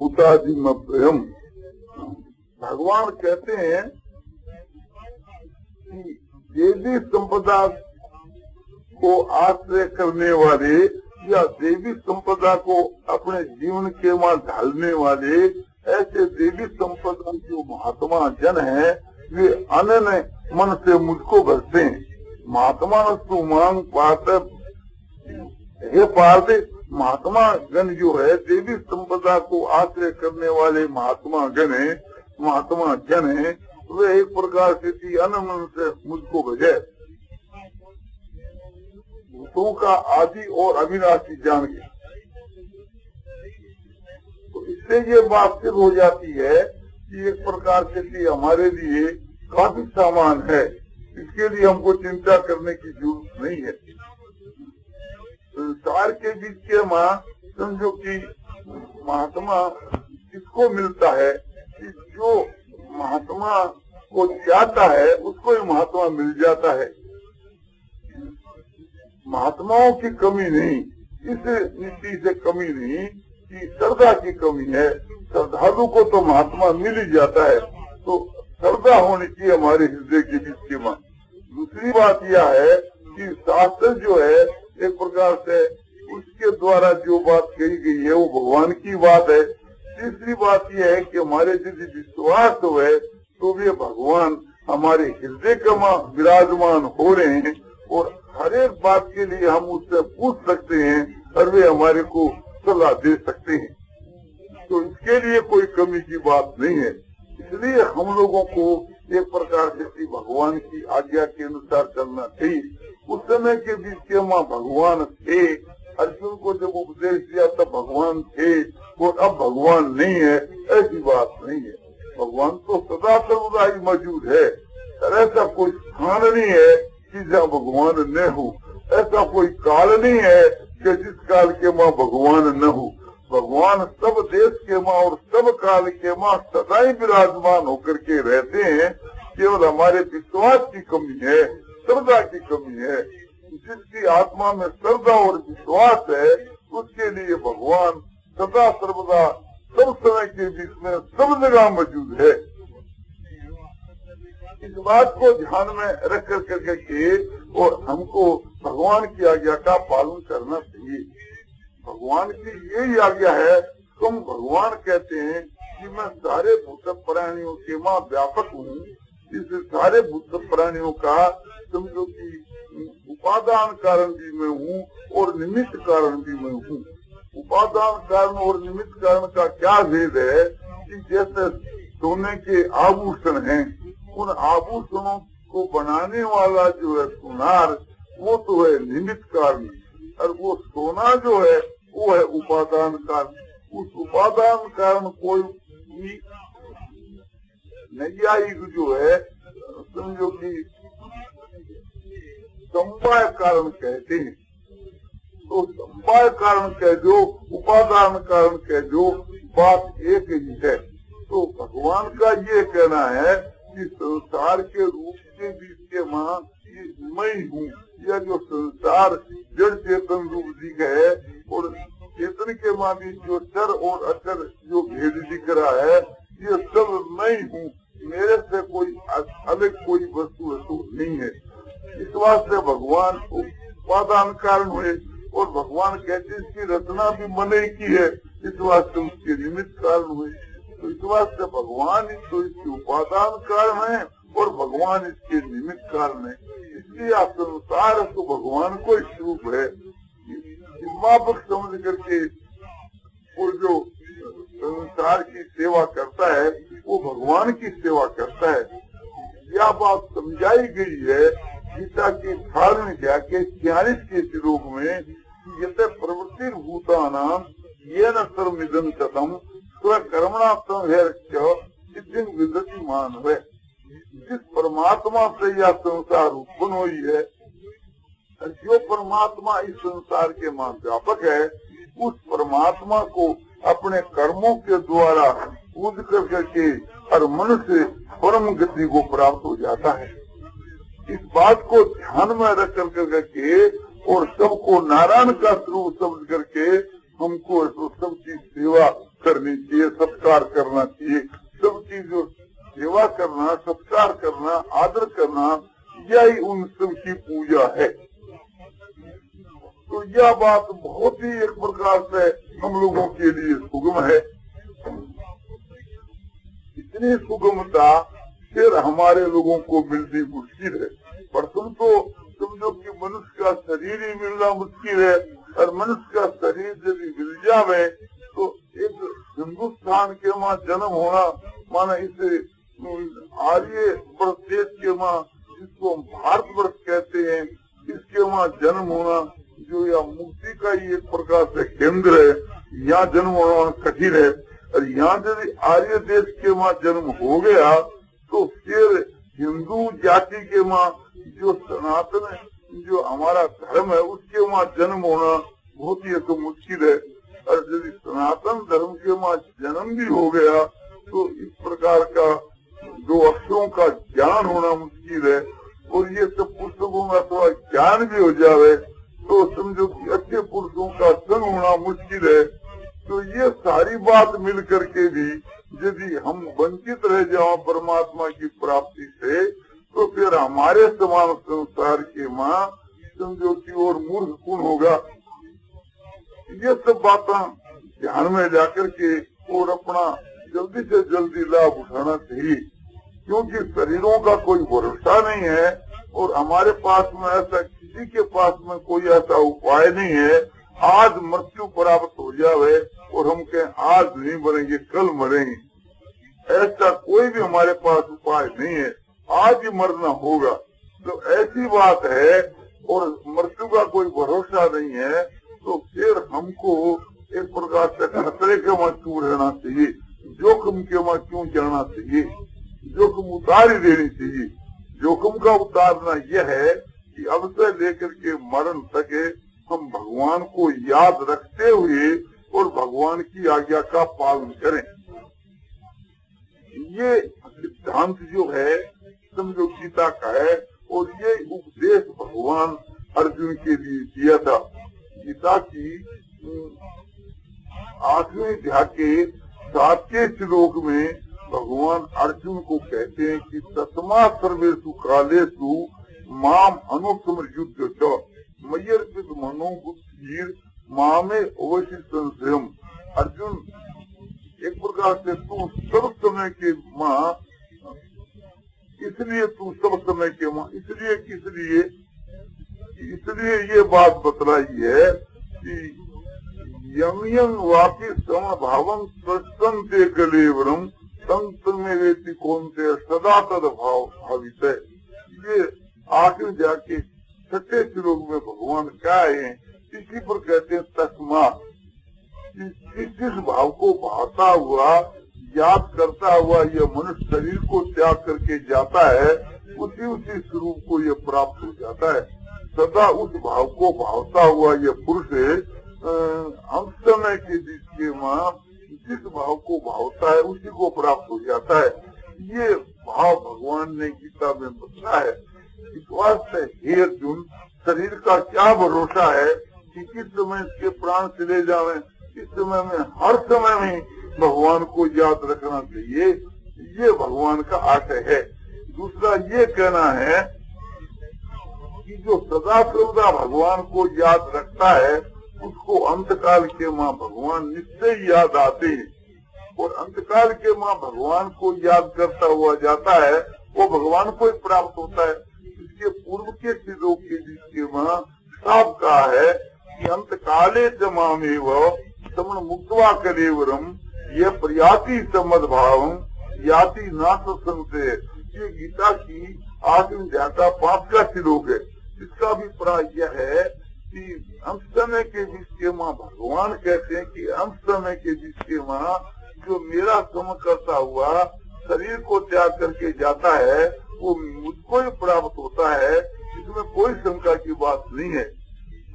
भूतादिमभ्यम। भगवान कहते हैं कि देवी संपदा को आश्रय करने वाले या देवी संपदा को अपने जीवन के मां ढालने वाले ऐसे देवी संपदा जो महात्मा जन है वे अनन्य मन से मुझको भरते हैं। महात्मा तू मांग पार्थ, हे पार्थ, महात्मा गण जो है देवी संपदा को आश्रय करने वाले महात्मा गण है, महात्मा जन है, वे एक प्रकार से अनन्य मन से मुझको भजे। भूतों का आदि और अविनाशी जान के, तो इससे ये बात सिद्ध हो जाती है कि एक प्रकार से हमारे लिए काफी सामान है, इसके लिए हमको चिंता करने की जरूरत नहीं है। संसार के बीच के मां समझो कि महात्मा किसको मिलता है कि जो महात्मा को चाहता है उसको ही महात्मा मिल जाता है। महात्माओं की कमी नहीं, इस नीति से कमी नहीं कि श्रद्धा की कमी है। श्रद्धालु को तो महात्मा मिल ही जाता है, तो श्रद्धा होनी चाहिए हमारे हृदय के बीच के मां। दूसरी बात यह है कि शास्त्र जो है एक प्रकार से उसके द्वारा जो बात कही गई है वो भगवान की बात है। तीसरी बात यह है कि हमारे यदि विश्वास हो तो वे भगवान हमारे हृदय के मां विराजमान हो रहे हैं और हर एक बात के लिए हम उससे पूछ सकते हैं और वे हमारे को सलाह दे सकते हैं। तो इसके लिए कोई कमी की बात नहीं है। इसलिए हम लोगों को एक प्रकार से भगवान की आज्ञा के अनुसार चलना चाहिए। उस समय के बीच के मां भगवान थे, अर्जुन को जब उपदेश दिया तब भगवान थे और अब भगवान नहीं है, ऐसी बात नहीं है। भगवान तो सदा सर्वदा ही मौजूद है और ऐसा कोई स्थान नहीं है कि जहाँ भगवान न हो, ऐसा कोई काल नहीं है कि जिस काल के माँ भगवान न हो। भगवान सब देश के माँ और सब काल के माँ सदा ही विराजमान होकर के रहते हैं। केवल हमारे विश्वास की कमी है, श्रद्धा की कमी है। जिसकी आत्मा में श्रद्धा और विश्वास है उसके लिए भगवान सदा सर्वदा सब समय के बीच में सब जगह मौजूद है। इस बात को ध्यान में रख कर करके और हमको भगवान की आज्ञा का पालन करना चाहिए। भगवान की यही आज्ञा है। तुम भगवान कहते हैं कि मैं सारे भूत प्राणियों के मां व्यापक हूँ। इस सारे भूत प्राणियों का समझो कि उपादान कारण भी मैं हूँ और निमित्त कारण भी मैं हूँ। उपादान कारण और निमित्त कारण का क्या भेद है कि जैसे सोने के आभूषण हैं, उन आभूषणों को बनाने वाला जो है सोनार, वो तो है निमित्त कारण और वो सोना जो है वो है उपादान कारण। उस उपादान कारण कोई नैयायिक जो है समझो कि समवाय कारण कहते हैं। तो समवाय कारण कह दो, उपादान कारण कह दो, बात एक ही है। तो भगवान का ये कहना है कि संसार के रूप के बीच के मां मैं हूँ। यह जो संसार जड़ चेतन रूप दिख है और चेतन के मां भी जो चर और अचर जो भेद दिख रहा है, ये सब मैं हूँ। मेरे से कोई अलग कोई वस्तु नहीं है। इस वास्ते भगवान उपादान कारण हुए और भगवान कहते इसकी रचना भी मन ही की है, इस वास्ते उसके निमित्त कारण हुए। तो इस वास्ते भगवान ही तो इसके उपादान कारण है और भगवान इसके निमित्त कारण है। इसलिए आप संसार तो भगवान को ही स्वरूप है। मापक समझ करके और जो संसार की सेवा करता है वो भगवान की सेवा करता है। यह बात समझाई गई है गीता की 18 के 46 के श्लोक में, यत प्रवृत्ति भूतानाम येन सर्वमिदं ततम् स्वकर्मणा संहर्ष्य विदति मान है। जिस परमात्मा से यह संसार उत्पन्न हुई है, जो परमात्मा इस संसार के मान व्यापक है, उस परमात्मा को अपने कर्मों के द्वारा पूज कर करके और मनुष्य परम गति को प्राप्त हो जाता है। इस बात को ध्यान में रख कर करके और सबको नारायण का स्वरूप समझ करके हमको सबकी सेवा करनी चाहिए, सत्कार करना चाहिए। सबकी जो सेवा करना, सत्कार करना, आदर करना, यही उन सब की पूजा है। तो यह बात बहुत ही एक प्रकार से हम लोगों के लिए सुगम है। इतनी सुगमता फिर हमारे लोगों को मिलनी मुश्किल है। पर तुम तो समझो कि मनुष्य का शरीर ही मिलना मुश्किल है, और मनुष्य का शरीर यदि मिल जावे तो एक हिंदुस्तान के माँ जन्म होना, माना इसे आर्य देश के माँ जिसको हम भारतवर्ष कहते हैं, इसके वहाँ जन्म होना जो या मुक्ति का ही एक प्रकार से केंद्र है, यहाँ जन्म होना कठिन है। और यहाँ यदि आर्य देश के वहाँ जन्म हो गया तो फिर हिंदू जाति के वहाँ जो सनातन जो हमारा धर्म है उसके वहाँ जन्म होना बहुत ही तो मुश्किल है। और यदि सनातन धर्म के वहाँ जन्म भी हो गया तो इस प्रकार का दो अक्षरों का ज्ञान होना मुश्किल है। और ये सब पुस्तकों में थोड़ा ज्ञान भी हो जावे तो समझो कि अच्छे पुरुषों का संग होना मुश्किल है। तो ये सारी बात मिल करके भी यदि हम वंचित रह जाओ परमात्मा की प्राप्ति से तो फिर हमारे समान संसार के माँ समझो कि और मूर्ख कौन होगा। ये सब बातें ध्यान में जाकर के और अपना जल्दी से जल्दी लाभ उठाना चाहिए, क्योंकि शरीरों का कोई भरोसा नहीं है और हमारे पास में ऐसा किसी के पास में कोई ऐसा उपाय नहीं है आज मृत्यु प्राप्त हो जावे और हम कहें आज नहीं मरेंगे कल मरेंगे, ऐसा कोई भी हमारे पास उपाय नहीं है। आज ही मरना होगा तो ऐसी बात है और मृत्यु का कोई भरोसा नहीं है। तो फिर हमको एक प्रकार से खतरे के वहाँ क्यों रहना चाहिए, जोखिम के वहाँ क्यों जाना चाहिए, जोखिम उतार ही देनी चाहिए। जोखिम का उतारना यह है कि अब से लेकर के मरण तक हम भगवान को याद रखते हुए और भगवान की आज्ञा का पालन करें। ये सिद्धांत जो है समझो गीता का है और ये उपदेश भगवान अर्जुन के लिए दिया था। गीता की 8वें अध्याय के 7वें श्लोक में भगवान अर्जुन को कहते हैं कि तस्मा सर्वेषु कालेषु माम अनुसमर्युध्य च मय्यर्पित मनो बुद्धिर मामे अवश्य संशयम्। अर्जुन एक प्रकार से तू सब समय के माँ, इसलिए तू सब समय के माँ, इसलिए ये बात बतलाई है कि यम यम वापी समभावम प्रसन्ते कलेवरम संत में वेति कौनते सदा तद भाव भावित है। ये आखिर जाके 6ठे श्लोक में भगवान क्या है, इसी पर कहते हैं तस्मा, जिस भाव को भाता हुआ याद करता हुआ यह मनुष्य शरीर को त्याग करके जाता है उसी स्वरूप को यह प्राप्त हो जाता है। सदा उस भाव को भावता हुआ यह पुरुष हम समय के बीच के माँ जिस भाव को भावता है उसी को प्राप्त हो जाता है। ये भाव भगवान ने गीता में बताया है। इस वास्ते हे अर्जुन, शरीर का क्या भरोसा है कि किस समय इसके प्राण चले जावे, इस समय में हर समय में भगवान को याद रखना चाहिए। ये भगवान का आशय है। दूसरा ये कहना है कि जो सदा सर्वदा भगवान को याद रखता है उसको अंतकाल के माँ भगवान निश्चय याद आते हैं और अंतकाल के माँ भगवान को याद करता हुआ जाता है वो भगवान को ही प्राप्त होता है। इसके पूर्व के श्लोक के बीच के माँ साफ कहा है कि अंतकाले जमामेव समण मुक्त्वा कलेवरम ये प्रयाति समद भावम याति नाथ संशय। ये गीता की आखिरी जाता 5वां श्लोक है। इसका अभिप्राय यह है कि अंत समय के बीच के माँ भगवान कहते हैं कि अंत समय के बीच के माँ जो मेरा सम करता हुआ शरीर को त्याग करके जाता है वो मुझको ही प्राप्त होता है, इसमें कोई शंका की बात नहीं है।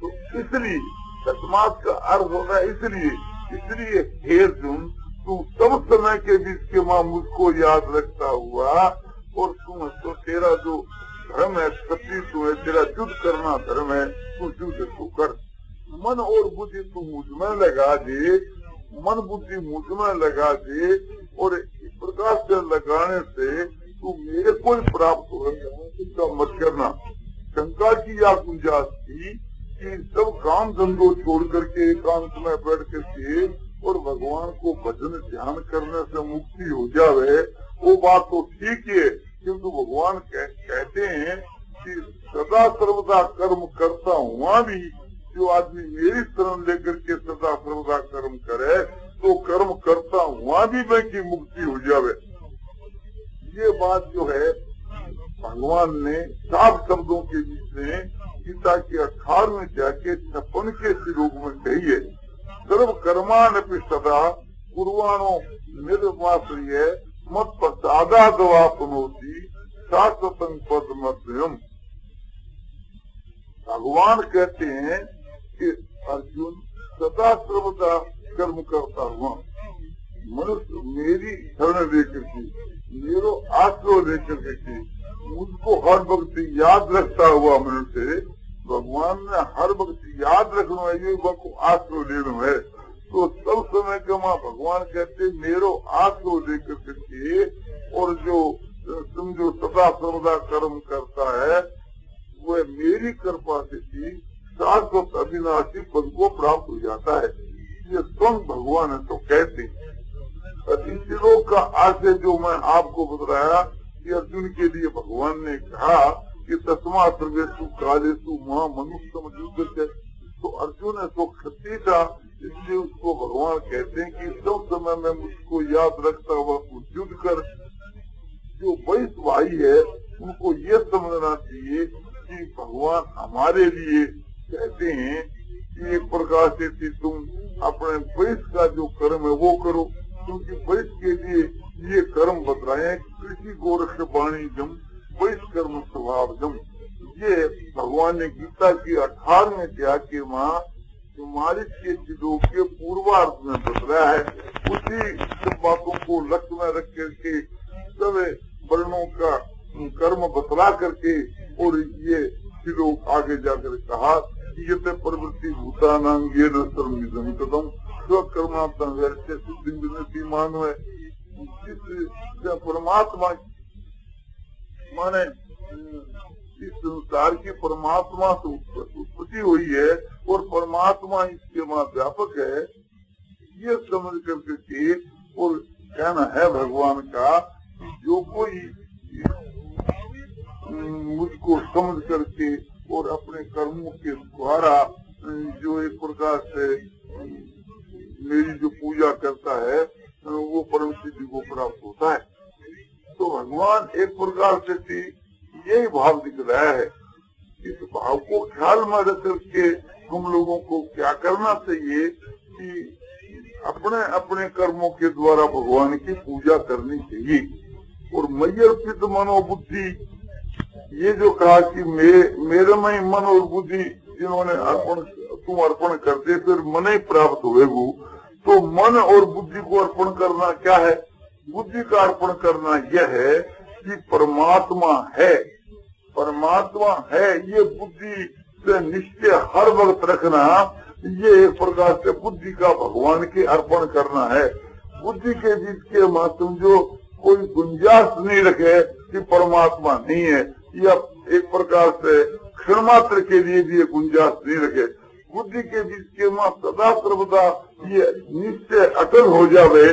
तो इसलिए तस्मात् का अर्थ होता है इसलिए हे अर्जुन, तू सब समय के बीच के माँ मुझको याद रखता हुआ और तुम तो तेरा जो धर्म है सत्य है, तेरा युद्ध करना धर्म है, तू युद्ध तू कर। मन और बुद्धि तू मुझ में लगा दे, मन बुद्धि मुझमें लगा दे और इस प्रकार से लगाने से तू मेरे को ही प्राप्त होगा मत करना। शंका की या गुंजाइश थी कि सब काम धंधों छोड़ करके एकांत में बैठ करके और भगवान को भजन ध्यान करने से मुक्ति हो जावे, वो बात तो ठीक है, किंतु भगवान कहते हैं कि सदा सर्वदा कर्म करता हुआ भी जो आदमी मेरी शरण लेकर के सदा सर्वदा कर्म करे तो कर्म करता हुआ भी मैं की मुक्ति हो जावे। ये बात जो है भगवान ने साफ शब्दों के बीच में गीता के 18वें अध्याय के 56 के श्लोक में कही है, सर्व कर्मान सदा कुर्वाणो निर्वाश्रिय मत प्रसादा दवापनोति शाश्वतं पदमध्यम। भगवान कहते हैं कि अर्जुन सदा सर्वदा कर्म करता हुआ मनुष्य मेरी शरण लेकर के मेरो आश्रय लेकर के मुझको हर वक्त याद रखता हुआ मनुष्य, भगवान ने हर वक्त याद रखना है, ये को आश्रय लेना है। तो सब समय के माँ भगवान कहते मेरो आश्रय लेकर के और जो समझो सदा सर्वदा कर्म करता है वह मेरी कृपा से शाश्वत अविनाशी पद को प्राप्त हो जाता है। ये स्वयं भगवान है तो कहते हैं। इस लोक का आशय जो मैं आपको बताया कि अर्जुन के लिए भगवान ने कहा कि तस्मा सर्वेषु कालेषु मां मनुष्य युद्ध, तो अर्जुन है तो क्षत्रिय था, इसलिए उसको भगवान कहते हैं कि सब समय में मुझको याद रखता हुआ युद्ध कर। जो वैश्य भाई है उनको ये समझना चाहिए कि भगवान हमारे लिए कहते हैं कि एक प्रकार से तुम अपने वैश्य का जो कर्म है वो करो, क्योंकि वैश्य के लिए ये कर्म बतलाए हैं, कृषि गोरक्ष वाणी जम वैश्य कर्म स्वभाव जम। ये भगवान ने गीता की 18वें अध्याय के माँ मारिच के श्लोक के पूर्वार्ध में बतलाया है। उसी सब बातों को लक्ष्य में रख करके सब वर्णों का कर्म बतला करके और ये श्लोक आगे जाकर कहा कि ये प्रवृत्ति भूतानांगे सर्वमिदं तदं स्वकर्मार्थं वैश्य सिद्धिं विनति मानव। जिस परमात्मा माने इस संसार की परमात्मा से उत्पत्ति हुई है और परमात्मा इसके मां व्यापक है, ये समझ करके और कहना है भगवान का कि जो कोई मुझको समझ करके और अपने कर्मों के द्वारा जो एक प्रकार से मेरी जो पूजा करता है वो परम सिद्धि को प्राप्त होता है। तो भगवान एक प्रकार से यही भाव दिख रहा है। इस भाव को ख्याल में रख करके हम लोगों को क्या करना चाहिए कि अपने अपने कर्मों के द्वारा भगवान की पूजा करनी चाहिए। और मय्यर्पित मनोबुद्धि, ये जो कहा कि मेरे में ही मन और बुद्धि जिन्होंने तुम अर्पण करते फिर मन ही प्राप्त होएगो। तो मन और बुद्धि को अर्पण करना क्या है? बुद्धि का अर्पण करना यह है कि परमात्मा है, परमात्मा है, ये बुद्धि से निश्चय हर वक्त रखना, ये एक प्रकार से बुद्धि का भगवान के अर्पण करना है। बुद्धि के बीच के माध्यम जो कोई गुंजाइश नहीं रखे कि परमात्मा नहीं है, या एक प्रकार से क्षण मात्र के लिए भी गुंजाइश नहीं रखे। बुद्धि के बीच के मां सदा सर्वदा ये निश्चय अटल हो जावे,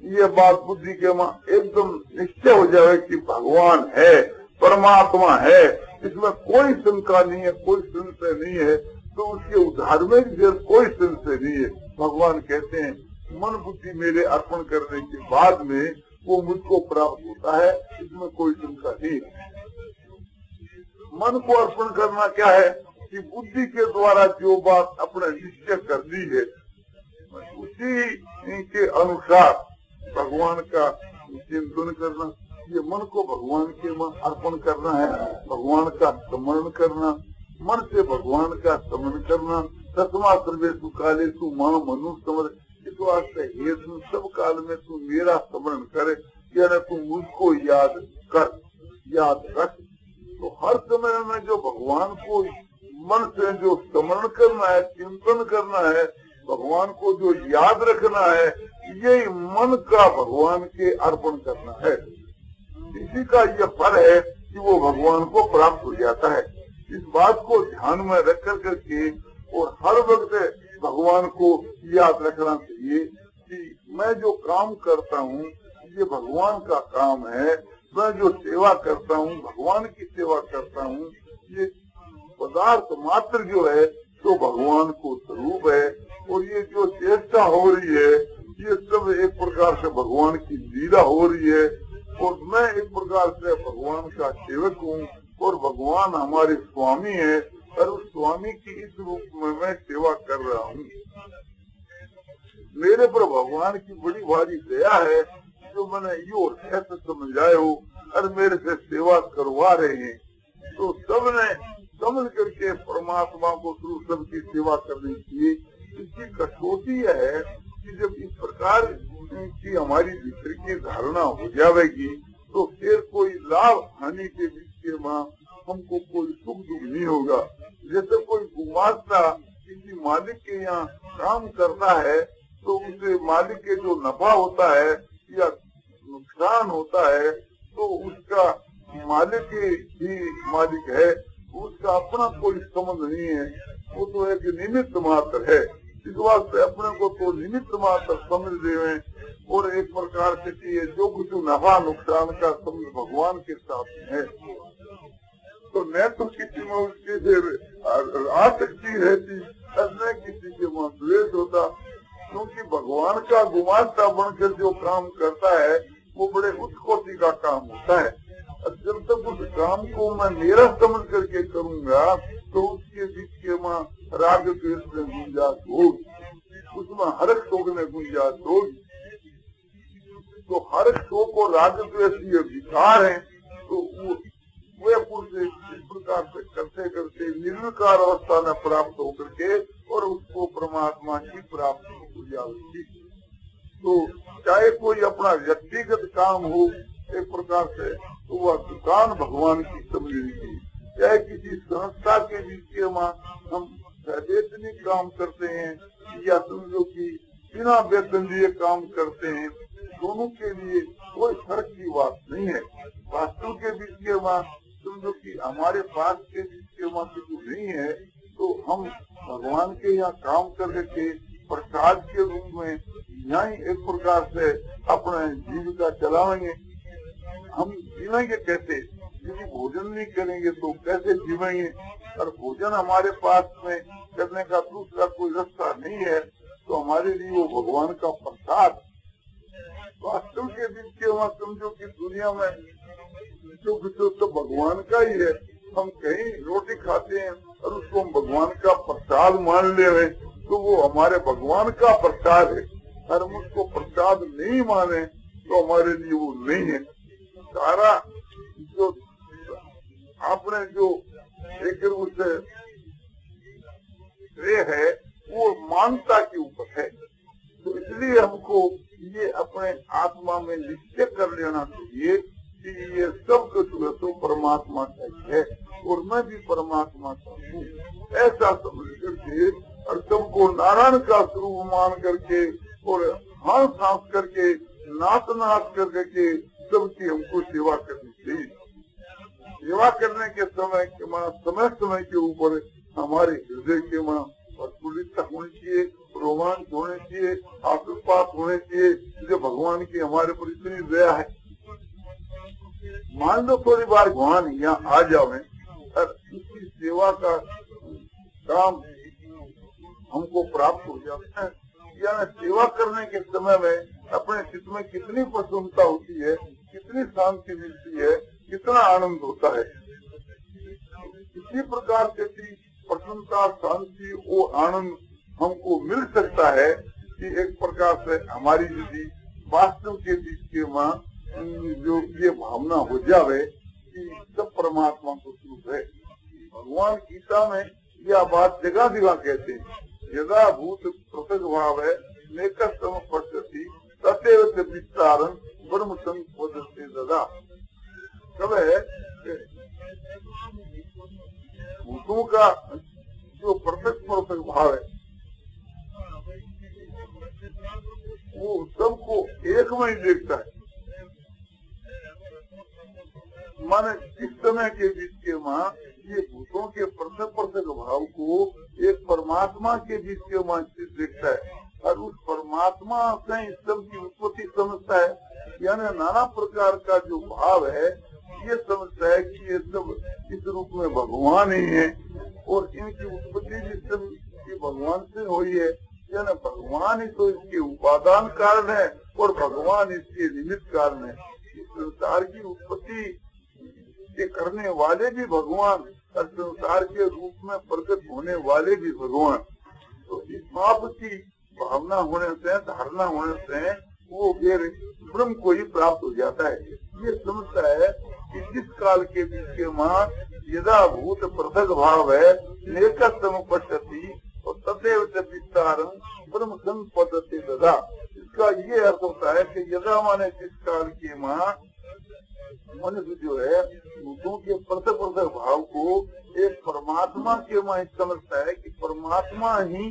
ये बात बुद्धि के मां एकदम निश्चय हो जावे कि भगवान है, परमात्मा है, इसमें कोई शंका नहीं है, कोई संशय नहीं है, तो उसके उद्धार में कोई संशय नहीं है। भगवान कहते हैं मन बुद्धि मेरे अर्पण करने के बाद में वो मुझको प्राप्त होता है, इसमें कोई शंका नहीं। मन को अर्पण करना क्या है कि बुद्धि के द्वारा जो बात अपने निश्चय कर दी है उसी के अनुसार भगवान का चिंतन करना, ये मन को भगवान के अर्पण करना है, भगवान का स्मरण करना, मन से भगवान का स्मरण करना। तस्मा सर्वेषु कालेषु मां मनुष्य समर, इस वास्ते हे तुम सब काल में तू मेरा स्मरण करे, यानी तू मुझको याद कर, याद रख। तो हर समय में जो भगवान को मन से जो स्मरण करना है, चिंतन करना है, भगवान को जो याद रखना है, यही मन का भगवान के अर्पण करना है। इसी का यह फल है कि वो भगवान को प्राप्त हो जाता है। इस बात को ध्यान में रख करके और हर वक्त भगवान को याद रखना चाहिए कि मैं जो काम करता हूँ ये भगवान का काम है, मैं जो सेवा करता हूँ भगवान की सेवा करता हूँ, ये पदार्थ मात्र जो है तो भगवान को स्वरूप है, और ये जो चेष्टा हो रही है ये सब एक प्रकार से भगवान की लीला हो रही है, और मैं एक प्रकार से भगवान का सेवक हूँ, और भगवान हमारे स्वामी है, और उस स्वामी की इस रूप में मैं सेवा कर रहा हूँ। मेरे पर भगवान की बड़ी भारी दया है जो मैंने यो ऐसा समझाए हो और मेरे से सेवा करवा रहे हैं। तो सबने समझ करके परमात्मा को शुरू सबकी सेवा करनी चाहिए। इसकी कसौटी है कि जब इस प्रकार की हमारी भीतर की धारणा हो जाएगी तो फिर कोई लाभ हानि के बीच में हमको कोई सुख दुख नहीं होगा। जैसे कोई गुमास्ता किसी मालिक के यहाँ काम करता है तो उसे मालिक के जो नफा होता है या नुकसान होता है तो उसका मालिक ही मालिक है, उसका अपना कोई संबंध नहीं है, वो तो एक निमित्त मात्र है। इस वास्ते अपने को तो निमित्त मात्र समझ देवे और एक प्रकार से कि जो कुछ नफा नुकसान का संबंध भगवान के साथ है, तो न तो किसी में उसकी फिर आसक्ति रहती न किसी के वहाँ द्वेष होता, क्योंकि भगवान का गुमास्ता बनकर जो काम करता है वो बड़े उच्च कोटि का काम होता है। और जब तक उस काम को मैं मेरा समझ करके करूंगा तो उसके बीच के वहाँ राग द्वेष में गुंजाइश होगी, उसमें हर्ष शोक में गुंजाइश होगी। तो हर्ष शोक और राग द्वेष ये विकार है, तो वे पुरुष इस प्रकार से करते करते निर्विकार अवस्था में प्राप्त होकर के और उसको परमात्मा की प्राप्ति हो जाएगी। तो चाहे कोई अपना व्यक्तिगत काम हो एक प्रकार से तो वह दुकान भगवान की समझेगी, चाहे किसी संस्था के बीच में हम वेतनी काम करते हैं या समझो कि बिना वेतन दिए काम करते हैं, दोनों के लिए कोई फर्क की बात नहीं है। वास्तु के बीच के वहाँ समझो कि हमारे पास के बीच के वहाँ कुछ नहीं है तो हम भगवान के यहाँ काम करके प्रसाद के रूप में यहाँ एक प्रकार से अपने जीविका चलाएंगे। हम जीवेंगे कैसे? यदि भोजन नहीं करेंगे तो कैसे जीवेंगे? और भोजन हमारे पास में करने का दूसरा कोई रास्ता नहीं है तो हमारे लिए वो भगवान का प्रसाद। वास्तव के बीच के वहाँ समझो कि दुनिया में जो कुछ तो भगवान का ही है। हम कहीं रोटी खाते हैं और उसको हम भगवान का प्रसाद मान ले तो वो हमारे भगवान का प्रसाद है, और हम उसको प्रसाद नहीं माने तो हमारे लिए वो नहीं है। सारा जो आपने जो एक उससे श्रेय है वो मानता के ऊपर है। तो इसलिए हमको ये अपने आत्मा में निश्चय कर लेना चाहिए कि ये सब कुछ तो परमात्मा का है और मैं भी परमात्मा का हूँ, ऐसा समझ करके और सबको नारायण का स्वरूप मान करके और हाथ सांस करके नाच करके सबकी हमको सेवा करनी चाहिए। सेवा करने के समय समय के ऊपर हमारे हृदय के प्रफुल्लितता होनी चाहिए, रोमांच होने चाहिए, आशीर्वाद होने चाहिए, जो भगवान की हमारे पर इतनी दया है। मान लो थोड़ी बार भगवान यहाँ आ जावे और इसकी सेवा का काम हमको प्राप्त हो जाता है, या सेवा करने के समय में अपने चित्त में कितनी प्रसन्नता होती है, कितनी शांति मिलती है, कितना आनंद होता है। इसी प्रकार से प्रसन्नता, शांति और आनंद हमको मिल सकता है कि एक प्रकार से हमारी यदि वास्तव के बीच के माँ जो ये भावना हो जावे कि सब परमात्मा को स्वरूप है। भगवान गीता में यह बात जगह जगह कहते हैं, यदा भूत पृथक भाव है नेकस्तम पश्यति तथैव च विस्तारं ब्रह्म संपदते ददा। कब है भूतों का जो पृथक भाव है सबको एक में ही देखता है। माने इस समय के बीच के माँ ये भूतों के पृथक पृथक भाव को एक परमात्मा के बीच के माँ देखता है और उस परमात्मा से इस सब की उत्पत्ति समझता है। यानी नाना प्रकार का जो भाव है ये समझता है कि ये सब इस रूप में भगवान ही है और इनकी उत्पत्ति भी सब भगवान से हुई है। यानी भगवान ही तो इसके उपादान कारण है और भगवान इसके निमित्त कारण है। इस संसार की उत्पत्ति के करने वाले भी भगवान और संसार के रूप में प्रकट होने वाले भी भगवान। तो इस पाप की भावना होने से, धारणा होने से वो फिर ब्रह्म को ही प्राप्त हो जाता है। ये समझता है कि जिस काल के बीच के माँ यदा भूत पृथक भाव है नेक समुपस्थिति और तदेव विस्तारम ब्रह्म संपदते ददा। इसका ये अर्थ होता है कि यदा माने जिस काल के माँ मनुष्य जो है भूतों के पृथक पृथक भाव को एक परमात्मा के माँ समझता है कि परमात्मा ही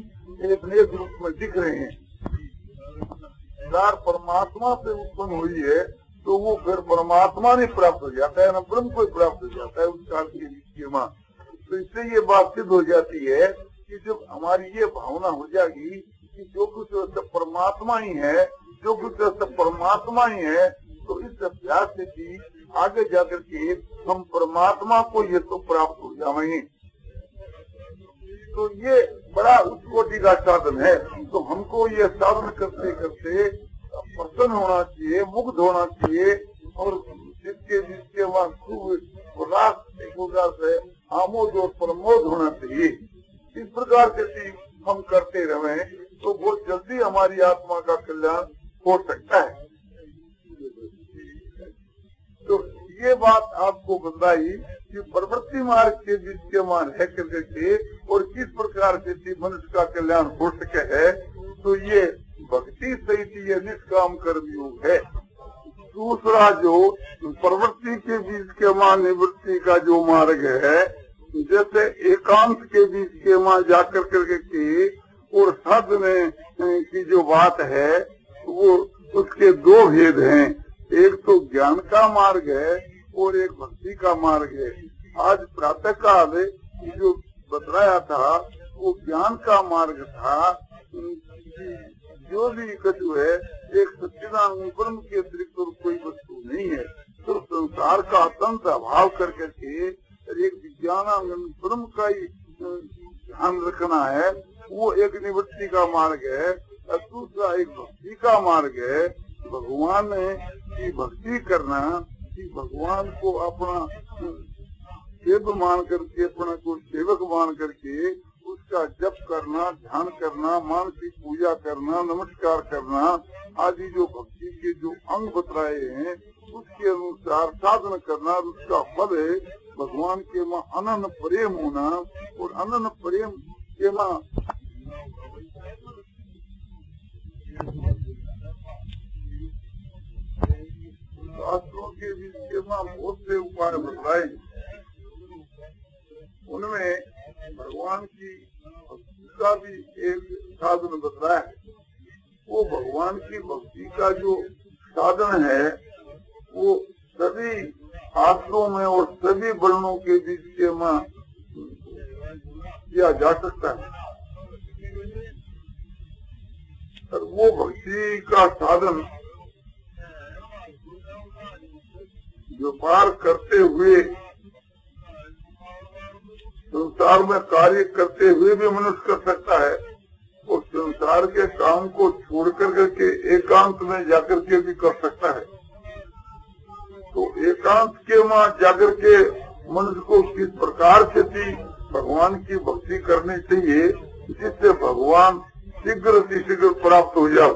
एक नेक रूप में दिख रहे हैं। परमात्मा से उत्पन्न हुई है तो वो फिर परमात्मा नहीं प्राप्त हो जाता है, न ब्रह्म को प्राप्त हो जाता है उस काल के बीच के माँ। तो इससे ये बात सिद्ध हो जाती है कि जब हमारी ये भावना हो जाएगी कि जो कुछ सब परमात्मा ही है, जो कुछ सब परमात्मा ही है, तो इस अभ्यास से भी आगे जाकर के हम परमात्मा को ये तो प्राप्त हो जाएंगे। तो ये बड़ा उच्च कोटि का साधन है। तो हमको ये साधन करते करते प्रसन्न होना चाहिए, मुग्ध होना चाहिए और जिसके वहाँ खूब उल्लास से आमोद और प्रमोद होना चाहिए। इस प्रकार से हम करते रहे तो बहुत जल्दी हमारी आत्मा का कल्याण हो सकता है। तो ये बात आपको बताई कि प्रवृत्ति मार्ग के बीच के मान है करके और किस प्रकार से मनुष्य का कल्याण हो सके है। तो ये भक्ति सहित ये निष्काम कर्म योग है। दूसरा जो प्रवृत्ति के बीच के मान निवृत्ति का जो मार्ग है, जैसे एकांत के बीच के मान जाकर करके और साधन की जो बात है वो उसके दो भेद हैं। एक तो ज्ञान का मार्ग है और एक भक्ति का मार्ग है। आज प्रातः काल जो बतलाया था वो ज्ञान का मार्ग था। जो भी कछु है एक सच्चिदानंद ब्रह्म के अतिरिक्त और कोई वस्तु नहीं है। तो संसार का अत्यंत अभाव करके एक विज्ञानानंद ब्रह्म का ही ध्यान रखना है, वो एक निवृत्ति का मार्ग है। और दूसरा एक भक्ति का मार्ग है, भगवान की भक्ति करना, कि भगवान को अपना सेवक मान करके, अपना को सेवक मान करके उसका जप करना, ध्यान करना, मानसिक पूजा करना, नमस्कार करना आदि जो भक्ति के जो अंग बतलाए हैं उसके अनुसार साधन करना। उसका फल है भगवान के माँ अनन्य प्रेम होना। और अनन्य प्रेम के माँ शास्त्रों के बीच के माँ बहुत से उपाय बतलाए, उनमें भगवान की भक्ति का भी एक साधन बतलाया है। वो भगवान की भक्ति का जो साधन है वो सभी शास्त्रों में और सभी वर्णों के बीच के माँ किया जा सकता है। और वो भक्ति का साधन व्यापार करते हुए, संसार में कार्य करते हुए भी मनुष्य कर सकता है और संसार के काम को छोड़ करके एकांत में जाकर के भी कर सकता है। तो एकांत के मां जाकर के मनुष्य को किस प्रकार से भी भगवान की भक्ति करनी चाहिए जिससे भगवान शीघ्र से शीघ्र प्राप्त हो जाए।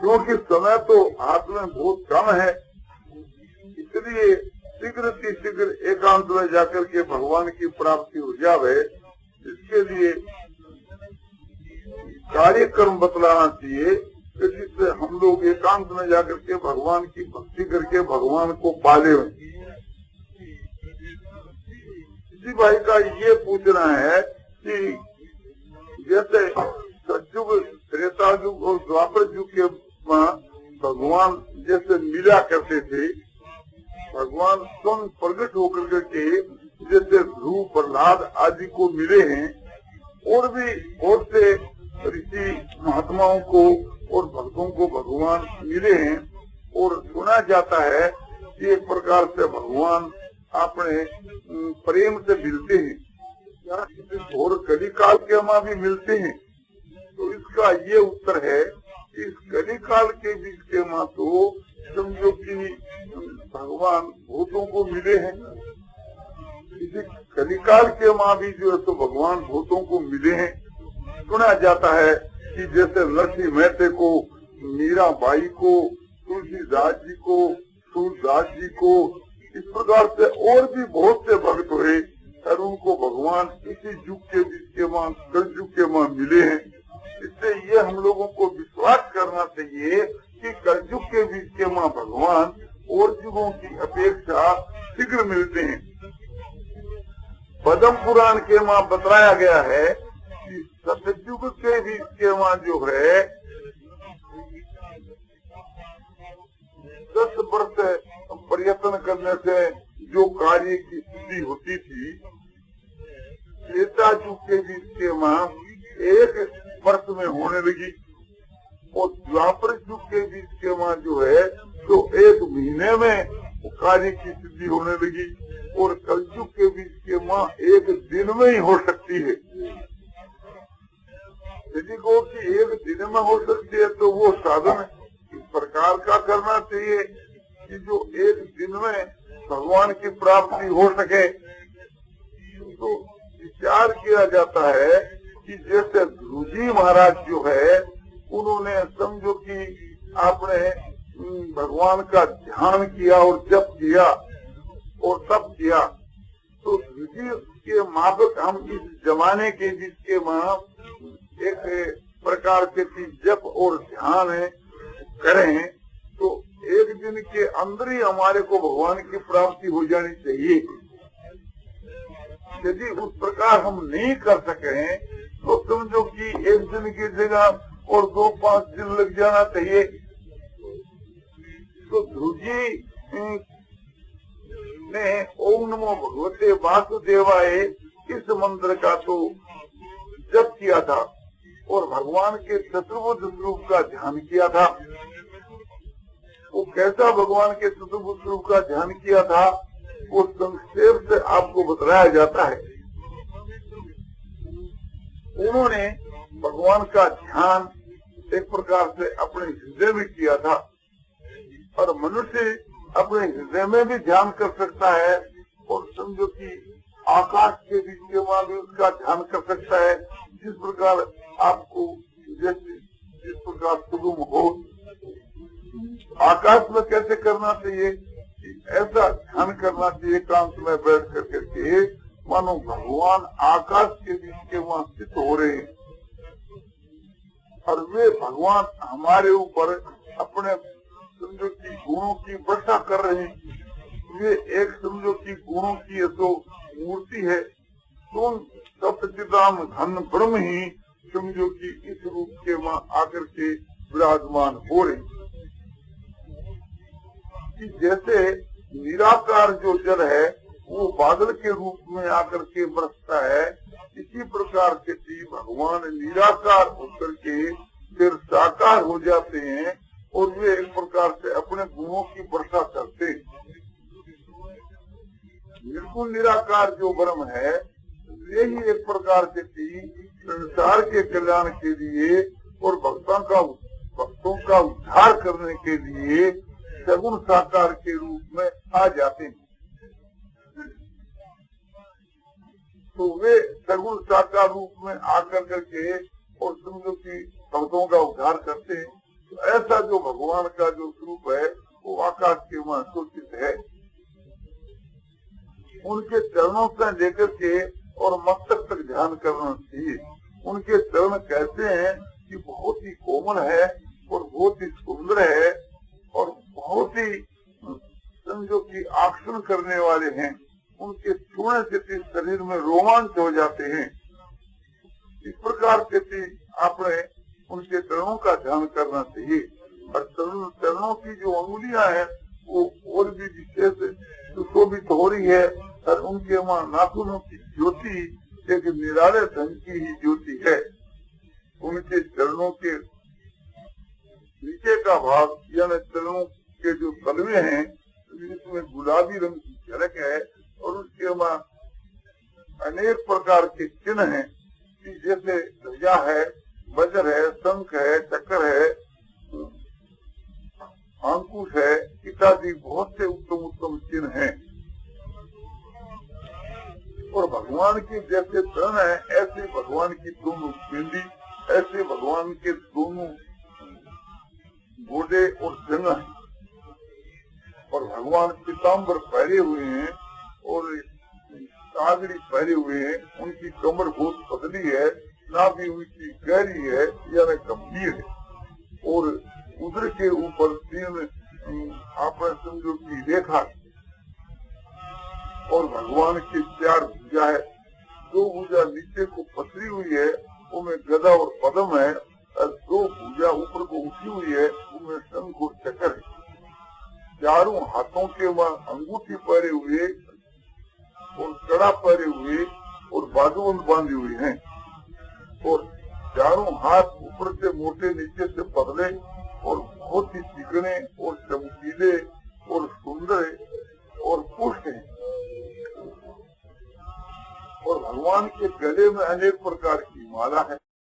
क्योंकि समय तो हाथ में बहुत कम है, इसलिए शीघ्र से शीघ्र एकांत में जाकर के भगवान की प्राप्ति हो जावे, इसके लिए कार्यक्रम बतलाना चाहिए जिससे हम लोग एकांत में जाकर के भगवान की भक्ति करके भगवान को पाले। इसी भाई का ये पूछना है कि जैसे सतयुग, त्रेता युग और द्वापर युग के भगवान जैसे मिला करते थे, भगवान स्वयं प्रकट होकर के जैसे ध्रुव, प्रहलाद आदि को मिले हैं, और भी बहुत से ऋषि महात्माओं को और भक्तों को भगवान मिले हैं। और सुना जाता है कि एक प्रकार से भगवान अपने प्रेम से मिलते हैं, और कली काल के माँ भी मिलते हैं। तो इसका ये उत्तर है, इस कली काल के बीच के माँ तो समझो कि भगवान भूतों को मिले हैं, इसी कलिकाल के माँ भी जो है तो भगवान भूतों को मिले हैं। सुना जाता है कि जैसे नरसिंह मेहते को, मीराबाई को, तुलसीदास जी को, सूरदास जी को, इस प्रकार से और भी बहुत से भक्त हुए और उनको भगवान इसी युग के बीच के माँ, कलयुग के माँ मिले हैं। इससे ये हम लोगों को विश्वास करना चाहिए कि कलयुग के बीच के माँ भगवान और युगों की अपेक्षा शीघ्र मिलते हैं। पद्म पुराण के माँ बताया गया है कि सतयुग के बीच के माँ जो है 10 वर्ष प्रयत्न करने से जो कार्य की सिद्धि होती थी, त्रेता युग के बीच के माँ 1 वर्ष में होने लगी, और द्वापर युग के बीच के माँ जो है तो 1 महीने में कार्य की सिद्धि होने लगी, और कलयुग के बीच के माँ 1 दिन में ही हो सकती है। यदि को कि 1 दिन में हो सकती है तो वो साधन इस प्रकार का करना चाहिए कि जो 1 दिन में भगवान की प्राप्ति हो सके। तो विचार किया जाता है कि जैसे ध्रुव जी महाराज जो है, उन्होंने समझो कि आपने भगवान का ध्यान किया और जप किया और तप किया, तो ध्रुव के माफक हम इस जमाने के बीच के माँ एक प्रकार के जप और ध्यान करें तो 1 दिन के अंदर ही हमारे को भगवान की प्राप्ति हो जानी चाहिए। यदि उस प्रकार हम नहीं कर सके तो समझो कि 1 दिन की जगह और 2-5 दिन लग जाना चाहिए। तो ध्रुव जी ने ओम नमो भगवते वासुदेवाय इस मंत्र का तो जप किया था और भगवान के चतुर्भुज रूप का ध्यान किया था। वो कैसा भगवान के चतुर्भुज रूप का ध्यान किया था, वो संक्षेप से आपको बताया जाता है। उन्होंने भगवान का ध्यान एक प्रकार से अपने हृदय में किया था, और मनुष्य अपने हृदय में भी ध्यान कर सकता है, और समझो कि आकाश के बीच के वहाँ भी उसका ध्यान कर सकता है। जिस प्रकार आपको जिस प्रकार सुगम हो, आकाश में कैसे करना चाहिए, ऐसा ध्यान करना चाहिए एकांत में बैठ करके, मानो भगवान आकाश के बीच के वहाँ स्थित हो रहे हैं, और वे भगवान हमारे ऊपर अपने समझो की गुणों की वर्षा कर रहे हैं। वे एक समझो की गुणों की तो मूर्ति है, तो सप्तचिदाम घन ब्रह्म ही समझो की इस रूप के वहाँ आकर के विराजमान हो रहे, कि जैसे निराकार जो जल है वो बादल के रूप में आकर के बरसता है, इसी प्रकार से भगवान निराकार होकर के फिर साकार हो जाते हैं, और वे एक प्रकार से अपने गुणों की वर्षा करते हैं। निर्गुण निराकार जो ब्रह्म है, यही एक प्रकार से संसार के कल्याण के लिए और भक्तों का उद्धार करने के लिए सगुण साकार के रूप में आ जाते हैं। तो वे सगुण साकार रूप में आकर करके और समझो की भक्तों का उद्धार करते हैं। तो ऐसा जो भगवान का जो स्वरूप है वो आकाश के वहाँ सूचित है। उनके चरणों से लेकर के और मस्तक तक ध्यान करना चाहिए। उनके चरण कहते हैं कि बहुत ही कोमल है और बहुत ही सुंदर है और बहुत ही समझो कि आकर्षण करने वाले हैं। उनके छूने से शरीर में रोमांच हो जाते हैं। इस प्रकार से आपने उनके चरणों का ध्यान करना चाहिए। और चरणों की जो अंगुलियां हैं वो और भी विशेष सुशोभित हो रही है। और उनके वहाँ नाखूनों की ज्योति एक निराले ढंग की ही ज्योति है। उनके चरणों के नीचे का भाग यानी चरणों के जो तलवे हैं इसमें गुलाबी रंग की झलक है। और उसके वहाँ अनेक प्रकार के चिन्ह हैं कि जैसे ध्वजा है, वज्र है, शंख है, चक्र है, अंकुश है, इत्यादि बहुत से उत्तम उत्तम चिन्ह हैं। और भगवान के जैसे चरण है ऐसे भगवान की दोनों पिंडी, ऐसे भगवान के दोनों गोडे और जंघ हैं। और भगवान पीताम्बर पहरे हुए हैं और कागड़ी पहरे हुए हैं। उनकी कमर बहुत पतली है, नाभि उनकी गहरी है यानी गंभीर है। और उधर के ऊपर 3 आपने समझो की रेखा। और भगवान की 4 भुजा है। 2 भुजा नीचे को पसरी हुई है, उनमें गदा और पद्म है। और 2 भुजा ऊपर को उठी हुई है, उनमें शंख और चक्र है। चारों हाथों के वहाँ अंगूठी पहरे हुए और कड़ा पहरे हुए और बाजूबंद बांधी हुई हैं। और चारों हाथ ऊपर से मोटे, नीचे से पतले और बहुत ही चिकने और चमकीले और सुंदर और पुष्ट हैं। और भगवान के गले में अनेक प्रकार की माला है।